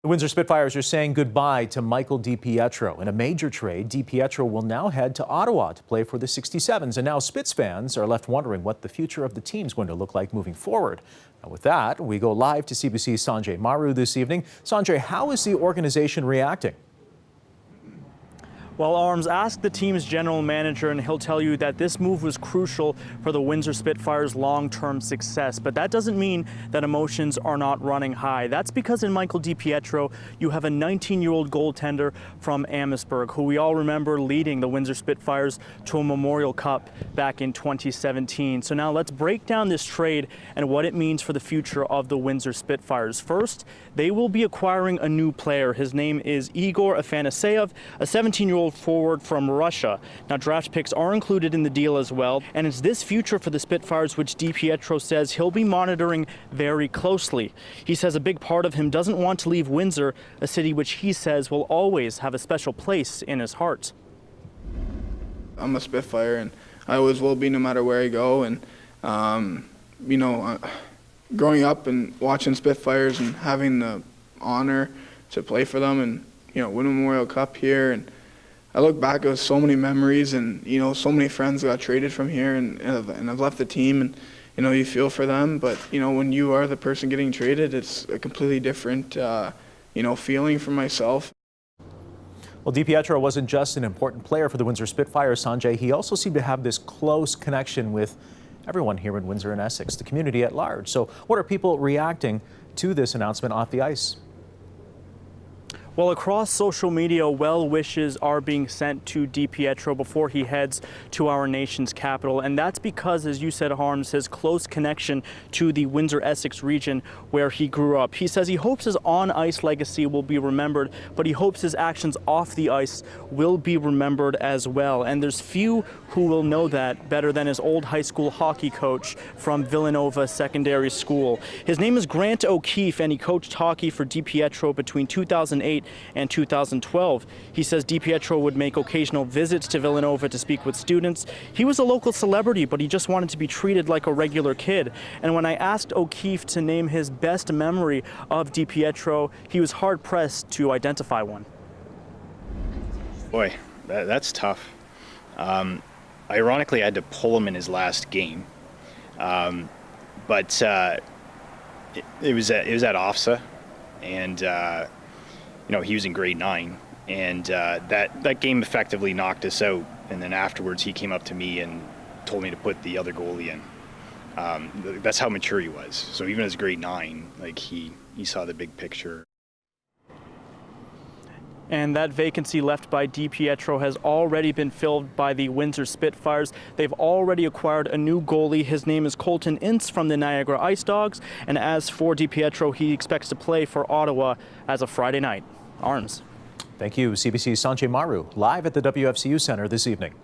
The Windsor Spitfires are saying goodbye to Michael DiPietro. In a major trade, DiPietro will now head to Ottawa to play for the 67s. And now Spits fans are left wondering what the future of the team is going to look like moving forward. Now with that, we go live to CBC's Sanjay Maru this evening. Sanjay, how is the organization reacting? Well, Arms, ask the team's general manager and he'll tell you that this move was crucial for the Windsor Spitfires' long-term success. But that doesn't mean that emotions are not running high. That's because in Michael DiPietro, you have a 19-year-old goaltender from Amherstburg, who we all remember leading the Windsor Spitfires to a Memorial Cup back in 2017. So now let's break down this trade and what it means for the future of the Windsor Spitfires. First, they will be acquiring a new player. His name is Igor Afanaseyev, a 17-year-old forward from Russia. Now, draft picks are included in the deal as well, and it's this future for the Spitfires which DiPietro says he'll be monitoring very closely. He says a big part of him doesn't want to leave Windsor, a city which he says will always have a special place in his heart. I'm a Spitfire, and I always will be no matter where I go. And growing up and watching Spitfires and having the honor to play for them and win a Memorial Cup here, and I look back at so many memories, and so many friends got traded from here, and I've left the team, and you feel for them, but when you are the person getting traded, it's a completely different feeling for myself. Well, DiPietro wasn't just an important player for the Windsor Spitfires, Sanjay. He also seemed to have this close connection with everyone here in Windsor and Essex, the community at large. So what are people reacting to this announcement off the ice? Well, across social media, well wishes are being sent to DiPietro before he heads to our nation's capital. And that's because, as you said, Harms, his close connection to the Windsor-Essex region where he grew up. He says he hopes his on-ice legacy will be remembered, but he hopes his actions off the ice will be remembered as well. And there's few who will know that better than his old high school hockey coach from Villanova Secondary School. His name is Grant O'Keefe, and he coached hockey for DiPietro between 2008 and 2012. He says DiPietro would make occasional visits to Villanova to speak with students. He was a local celebrity, but he just wanted to be treated like a regular kid. And when I asked O'Keefe to name his best memory of DiPietro, he was hard-pressed to identify one. Boy, that's tough. Ironically, I had to pull him in his last game. But it was at OFSA, and he was in grade 9, and that game effectively knocked us out. And then afterwards, he came up to me and told me to put the other goalie in. That's how mature he was. So even as grade 9, he saw the big picture. And that vacancy left by DiPietro has already been filled by the Windsor Spitfires. They've already acquired a new goalie. His name is Colton Ince from the Niagara Ice Dogs. And as for DiPietro, he expects to play for Ottawa as of Friday night. Arms. Thank you. CBC's Sanjay Maru live at the WFCU Center this evening.